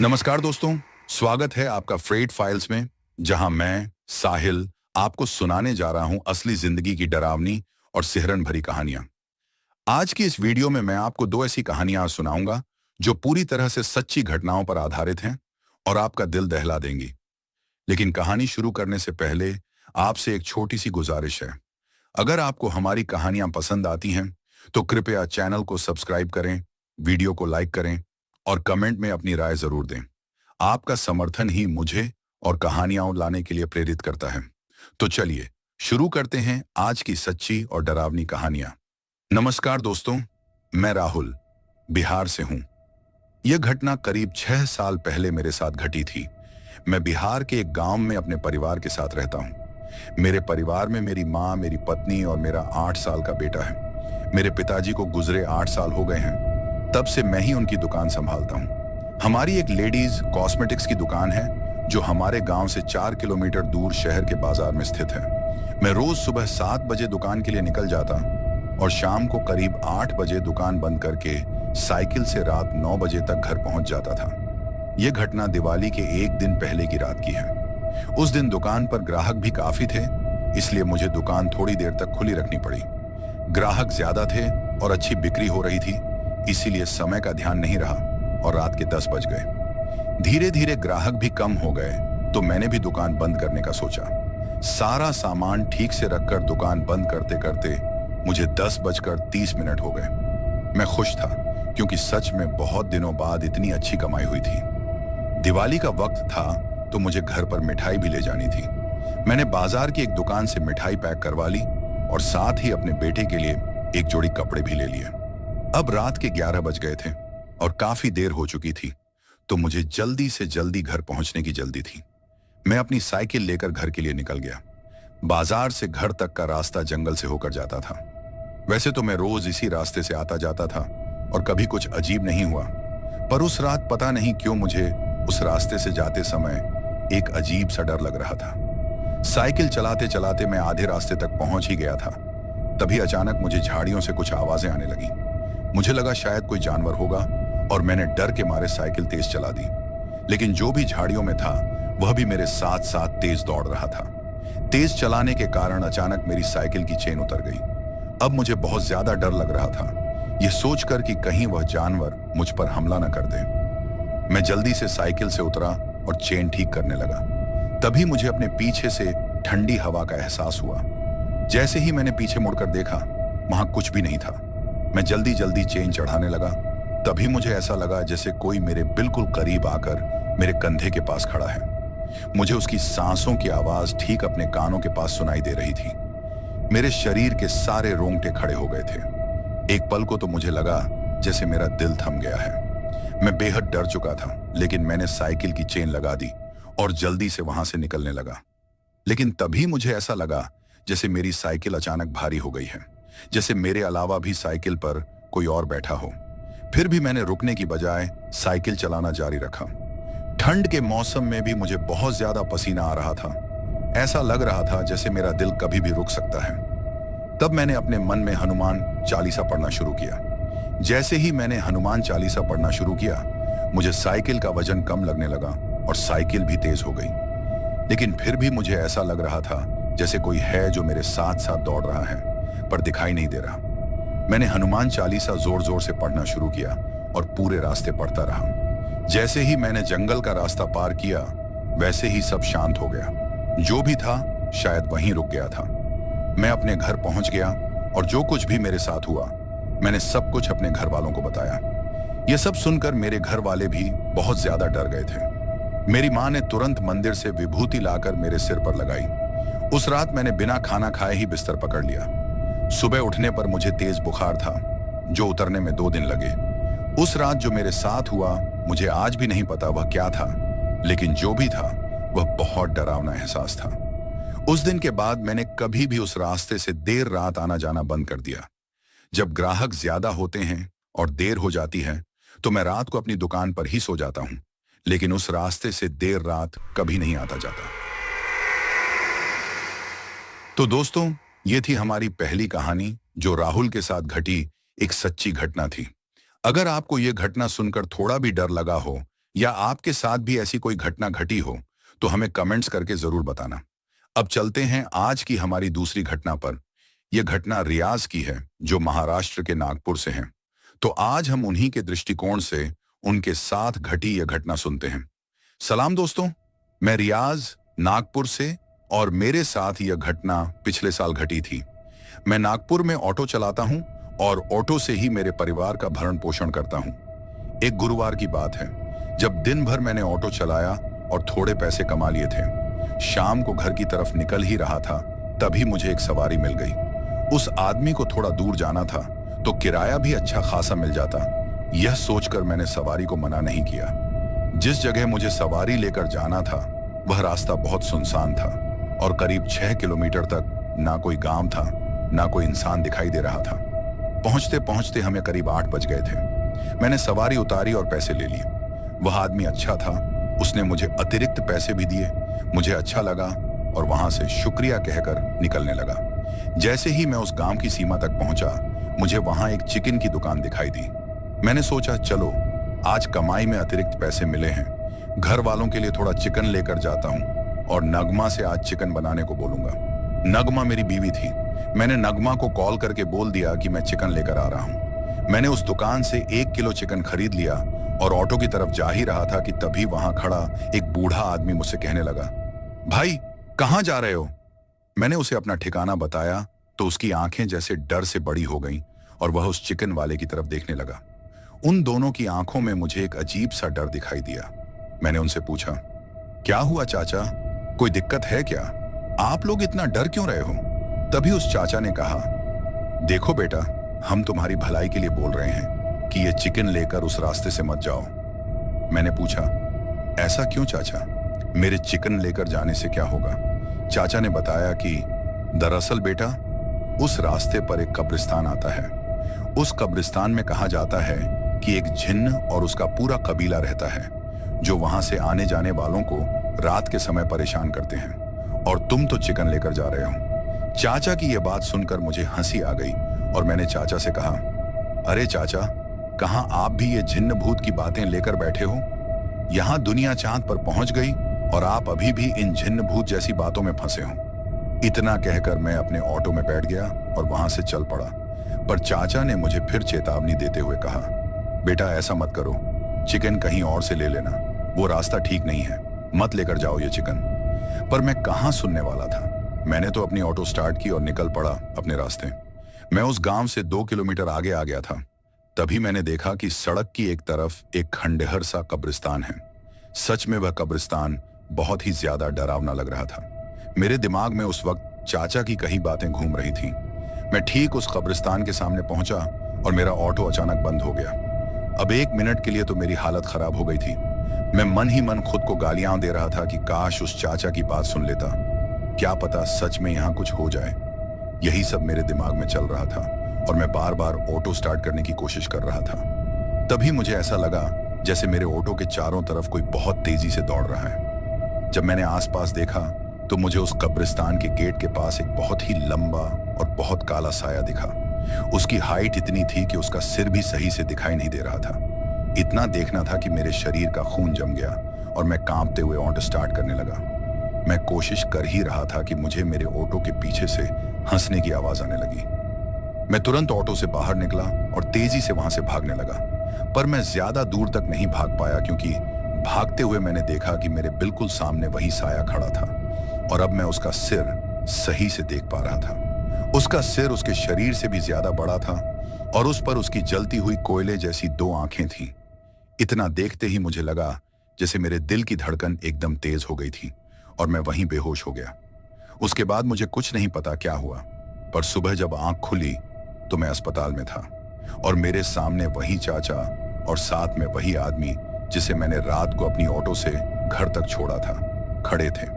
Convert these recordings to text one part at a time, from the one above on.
नमस्कार दोस्तों, स्वागत है आपका फ्रेट फाइल्स में, जहां मैं साहिल आपको सुनाने जा रहा हूं असली जिंदगी की डरावनी और सिहरन भरी कहानियां। आज की इस वीडियो में मैं आपको दो ऐसी कहानियां सुनाऊंगा जो पूरी तरह से सच्ची घटनाओं पर आधारित हैं और आपका दिल दहला देंगी। लेकिन कहानी शुरू करने से पहले आपसे एक छोटी सी गुजारिश है। अगर आपको हमारी कहानियां पसंद आती हैं तो कृपया चैनल को सब्सक्राइब करें, वीडियो को लाइक करें और कमेंट में अपनी राय जरूर दें। आपका समर्थन ही मुझे और कहानियां लाने के लिए प्रेरित करता है। तो चलिए शुरू करते हैं आज की सच्ची और डरावनी कहानियां। नमस्कार दोस्तों, मैं राहुल बिहार से हूं। यह घटना करीब 6 साल पहले मेरे साथ घटी थी। मैं बिहार के एक गांव में अपने परिवार के साथ रहता हूं। मेरे परिवार में मेरी माँ, मेरी पत्नी और मेरा 8 साल का बेटा है। मेरे पिताजी को गुजरे 8 साल हो गए हैं। तब से मैं ही उनकी दुकान संभालता हूं। हमारी एक लेडीज कॉस्मेटिक्स की दुकान है जो हमारे गांव से 4 किलोमीटर दूर शहर के बाजार में स्थित है। मैं रोज सुबह 7 बजे दुकान के लिए निकल जाता और शाम को करीब 8 बजे दुकान बंद करके साइकिल से रात 9 बजे तक घर पहुंच जाता था। यह घटना दिवाली के एक दिन पहले की रात की है। उस दिन दुकान पर ग्राहक भी काफी थे, इसलिए मुझे दुकान थोड़ी देर तक खुली रखनी पड़ी। ग्राहक ज्यादा थे और अच्छी बिक्री हो रही थी, इसीलिए समय का ध्यान नहीं रहा और रात के 10 बज गए। धीरे धीरे ग्राहक भी कम हो गए तो मैंने भी दुकान बंद करने का सोचा। सारा सामान ठीक से रखकर दुकान बंद करते करते मुझे 10:30 हो गए। मैं खुश था क्योंकि सच में बहुत दिनों बाद इतनी अच्छी कमाई हुई थी। दिवाली का वक्त था तो मुझे घर पर मिठाई भी ले जानी थी। मैंने बाजार की एक दुकान से मिठाई पैक करवा ली और साथ ही अपने बेटे के लिए एक जोड़ी कपड़े भी ले लिए। अब रात के 11 बज गए थे और काफी देर हो चुकी थी, तो मुझे जल्दी से जल्दी घर पहुंचने की जल्दी थी। मैं अपनी साइकिल लेकर घर के लिए निकल गया। बाजार से घर तक का रास्ता जंगल से होकर जाता था। वैसे तो मैं रोज इसी रास्ते से आता जाता था और कभी कुछ अजीब नहीं हुआ, पर उस रात पता नहीं क्यों मुझे उस रास्ते से जाते समय एक अजीब सा डर लग रहा था। साइकिल चलाते चलाते मैं आधे रास्ते तक पहुंच ही गया था। तभी अचानक मुझे झाड़ियों से कुछ आवाजें आने लगी। मुझे लगा शायद कोई जानवर होगा और मैंने डर के मारे साइकिल तेज चला दी। लेकिन जो भी झाड़ियों में था वह भी मेरे साथ साथ तेज दौड़ रहा था। तेज चलाने के कारण अचानक मेरी साइकिल की चेन उतर गई। अब मुझे बहुत ज्यादा डर लग रहा था, यह सोचकर कि कहीं वह जानवर मुझ पर हमला न कर दे। मैं जल्दी से साइकिल से उतरा और चेन ठीक करने लगा। तभी मुझे अपने पीछे से ठंडी हवा का एहसास हुआ। जैसे ही मैंने पीछे मुड़कर देखा, वहां कुछ भी नहीं था। मैं जल्दी जल्दी चेन चढ़ाने लगा। तभी मुझे ऐसा लगा जैसे कोई मेरे बिल्कुल करीब आकर मेरे कंधे के पास खड़ा है। मुझे उसकी सांसों की आवाज ठीक अपने कानों के पास सुनाई दे रही थी। मेरे शरीर के सारे रोंगटे खड़े हो गए थे। एक पल को तो मुझे लगा जैसे मेरा दिल थम गया है। मैं बेहद डर चुका था, लेकिन मैंने साइकिल की चेन लगा दी और जल्दी से वहां से निकलने लगा। लेकिन तभी मुझे ऐसा लगा जैसे मेरी साइकिल अचानक भारी हो गई है, जैसे मेरे अलावा भी साइकिल पर कोई और बैठा हो। फिर भी मैंने रुकने की बजाय साइकिल चलाना जारी रखा। ठंड के मौसम में भी मुझे बहुत ज्यादा पसीना आ रहा था। ऐसा लग रहा था जैसे मेरा दिल कभी भी रुक सकता है। तब मैंने अपने मन में हनुमान चालीसा पढ़ना शुरू किया। जैसे ही मैंने हनुमान चालीसा पढ़ना शुरू किया, मुझे साइकिल का वजन कम लगने लगा और साइकिल भी तेज हो गई। लेकिन फिर भी मुझे ऐसा लग रहा था जैसे कोई है जो मेरे साथ साथ दौड़ रहा है, पर दिखाई नहीं दे रहा। मैंने हनुमान चालीसा जोर जोर से पढ़ना शुरू किया और पूरे रास्ते पढ़ता रहा। जैसे ही मैंने जंगल का रास्ता पार किया, वैसे ही सब शांत हो गया। जो भी था शायद वहीं रुक गया था। मैं अपने घर पहुंच गया और जो कुछ भी मेरे साथ हुआ, मैंने सब कुछ अपने घर वालों को बताया। यह सब सुनकर मेरे घर वाले भी बहुत ज्यादा डर गए थे। मेरी माँ ने तुरंत मंदिर से विभूति लाकर मेरे सिर पर लगाई। उस रात मैंने बिना खाना खाए ही बिस्तर पकड़ लिया। सुबह उठने पर मुझे तेज बुखार था, जो उतरने में 2 दिन लगे। उस रात जो मेरे साथ हुआ, मुझे आज भी नहीं पता वह क्या था, लेकिन जो भी था वह बहुत डरावना एहसास था। उस दिन के बाद मैंने कभी भी उस रास्ते से देर रात आना जाना बंद कर दिया। जब ग्राहक ज्यादा होते हैं और देर हो जाती है, तो मैं रात को अपनी दुकान पर ही सो जाता हूं, लेकिन उस रास्ते से देर रात कभी नहीं आता जाता। तो दोस्तों, ये थी हमारी पहली कहानी जो राहुल के साथ घटी एक सच्ची घटना थी। अगर आपको यह घटना सुनकर थोड़ा भी डर लगा हो या आपके साथ भी ऐसी कोई घटना घटी हो तो हमें कमेंट्स करके जरूर बताना। अब चलते हैं आज की हमारी दूसरी घटना पर। यह घटना रियाज की है जो महाराष्ट्र के नागपुर से हैं। तो आज हम उन्हीं के दृष्टिकोण से उनके साथ घटी यह घटना सुनते हैं। सलाम दोस्तों, मैं रियाज नागपुर से और मेरे साथ यह घटना पिछले साल घटी थी। मैं नागपुर में ऑटो चलाता हूं और ऑटो से ही मेरे परिवार का भरण पोषण करता हूं। एक गुरुवार की बात है जब दिन भर मैंने ऑटो चलाया और थोड़े पैसे कमा लिए थे। शाम को घर की तरफ निकल ही रहा था, तभी मुझे एक सवारी मिल गई। उस आदमी को थोड़ा दूर जाना था तो किराया भी अच्छा खासा मिल जाता। यह सोचकर मैंने सवारी को मना नहीं किया। जिस जगह मुझे सवारी लेकर जाना था वह रास्ता बहुत सुनसान था और करीब 6 किलोमीटर तक ना कोई गांव था, ना कोई इंसान दिखाई दे रहा था। पहुंचते पहुंचते हमें करीब 8 बज गए थे। मैंने सवारी उतारी और पैसे ले लिए। वह आदमी अच्छा था, उसने मुझे अतिरिक्त पैसे भी दिए। मुझे अच्छा लगा और वहां से शुक्रिया कहकर निकलने लगा। जैसे ही मैं उस गांव की सीमा तक पहुंचा, मुझे वहां एक चिकन की दुकान दिखाई दी। मैंने सोचा चलो आज कमाई में अतिरिक्त पैसे मिले हैं, घर वालों के लिए थोड़ा चिकन लेकर जाता हूं और नगमा से आज चिकन बनाने को बोलूंगा। नगमा मेरी बीवी थी। मैंने नगमा को कॉल करके बोल दिया कि मैं चिकन लेकर आ रहा हूं। मैंने उस दुकान से 1 किलो चिकन खरीद लिया और ऑटो की तरफ जा ही रहा था कि तभी वहां खड़ा एक बूढ़ा आदमी मुझसे कहने लगा, भाई कहां जा रहे हो? मैंने उसे अपना ठिकाना बताया तो उसकी आंखें जैसे डर से बड़ी हो गईं और वह उस चिकन वाले की तरफ देखने लगा। उन दोनों की आंखों में मुझे एक अजीब सा डर दिखाई दिया। मैंने उनसे पूछा, क्या हुआ चाचा, कोई दिक्कत है क्या? आप लोग इतना डर क्यों रहे हो? तभी उस चाचा ने कहा, देखो बेटा, हम तुम्हारी भलाई के लिए बोल रहे हैं कि ये चिकन लेकर उस रास्ते से मत जाओ। मैंने पूछा, ऐसा क्यों चाचा? मेरे चिकन लेकर जाने से क्या होगा? चाचा ने बताया कि दरअसल बेटा, उस रास्ते पर एक कब्रिस्तान आता है। उस कब्रिस्तान में कहा जाता है कि एक जिन्न और उसका पूरा कबीला रहता है जो वहां से आने जाने वालों को रात के समय परेशान करते हैं, और तुम तो चिकन लेकर जा रहे हो। चाचा की यह बात सुनकर मुझे हंसी आ गई और मैंने चाचा से कहा, अरे चाचा, कहां आप भी ये जिन्न भूत की बातें लेकर बैठे हो? यहां दुनिया चांद पर पहुंच गई और आप अभी भी इन जिन्न भूत जैसी बातों में फंसे हो। इतना कहकर मैं अपने ऑटो में बैठ गया और वहां से चल पड़ा। पर चाचा ने मुझे फिर चेतावनी देते हुए कहा, बेटा ऐसा मत करो, चिकन कहीं और से ले लेना, वो रास्ता ठीक नहीं है, मत लेकर जाओ ये चिकन। पर मैं कहां सुनने वाला था। मैंने तो अपनी ऑटो स्टार्ट की और निकल पड़ा अपने रास्ते। मैं उस गांव से 2 किलोमीटर आगे आ गया था। तभी मैंने देखा कि सड़क की एक तरफ एक खंडहर सा कब्रिस्तान है। सच में वह कब्रिस्तान बहुत ही ज्यादा डरावना लग रहा था। मेरे दिमाग में उस वक्त चाचा की कई बातें घूम रही थीं। मैं ठीक उस कब्रिस्तान के सामने पहुंचा और मेरा ऑटो अचानक बंद हो गया। अब 1 मिनट के लिए तो मेरी हालत खराब हो गई थी। मैं मन ही मन खुद को गालियां दे रहा था कि काश उस चाचा की बात सुन लेता। क्या पता सच में यहां कुछ हो जाए। यही सब मेरे दिमाग में चल रहा था और मैं बार बार ऑटो स्टार्ट करने की कोशिश कर रहा था। तभी मुझे ऐसा लगा जैसे मेरे ऑटो के चारों तरफ कोई बहुत तेजी से दौड़ रहा है। जब मैंने आसपास देखा तो मुझे उस कब्रिस्तान के गेट के पास एक बहुत ही लंबा और बहुत काला साया दिखा। उसकी हाइट इतनी थी कि उसका सिर भी सही से दिखाई नहीं दे रहा था। इतना देखना था कि मेरे शरीर का खून जम गया और मैं कांपते हुए ऑटो स्टार्ट करने लगा। मैं कोशिश कर ही रहा था कि मुझे मेरे ऑटो के पीछे से हंसने की आवाज आने लगी। मैं तुरंत ऑटो से बाहर निकला और तेजी से वहां से भागने लगा। पर मैं ज्यादा दूर तक नहीं भाग पाया क्योंकि भागते हुए मैंने देखा कि मेरे बिल्कुल सामने वही साया खड़ा था और अब मैं उसका सिर सही से देख पा रहा था। उसका सिर उसके शरीर से भी ज्यादा बड़ा था और उस पर उसकी जलती हुई कोयले जैसी 2 आंखें थीं। इतना देखते ही मुझे लगा जैसे मेरे दिल की धड़कन एकदम तेज हो गई थी और मैं वहीं बेहोश हो गया। उसके बाद मुझे कुछ नहीं पता क्या हुआ, पर सुबह जब आंख खुली तो मैं अस्पताल में था और मेरे सामने वही चाचा और साथ में वही आदमी जिसे मैंने रात को अपनी ऑटो से घर तक छोड़ा था, खड़े थे।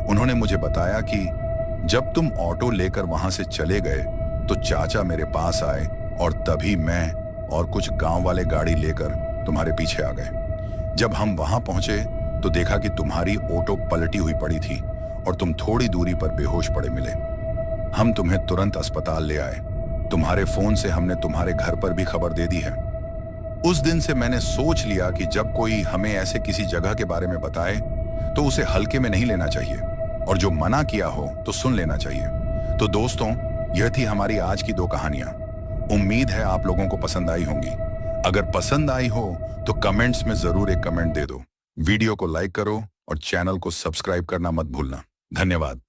उन्होंने मुझे बताया कि जब तुम ऑटो लेकर वहां से चले गए तो चाचा मेरे पास आए और तभी मैं और कुछ गांव वाले गाड़ी लेकर तुम्हारे पीछे आ गए। जब हम वहां पहुंचे तो देखा कि तुम्हारी ऑटो पलटी हुई पड़ी थी और तुम थोड़ी दूरी पर बेहोश पड़े मिले। हम तुम्हें तुरंत अस्पताल ले आए। तुम्हारे फोन से हमने तुम्हारे घर पर भी खबर दे दी है। उस दिन से मैंने सोच लिया कि जब कोई हमें ऐसे किसी जगह के बारे में बताए तो उसे हल्के में नहीं लेना चाहिए और जो मना किया हो तो सुन लेना चाहिए। तो दोस्तों, यह थी हमारी आज की 2 कहानियां। उम्मीद है आप लोगों को पसंद आई होंगी। अगर पसंद आई हो तो कमेंट्स में जरूर एक कमेंट दे दो। वीडियो को लाइक करो और चैनल को सब्सक्राइब करना मत भूलना। धन्यवाद।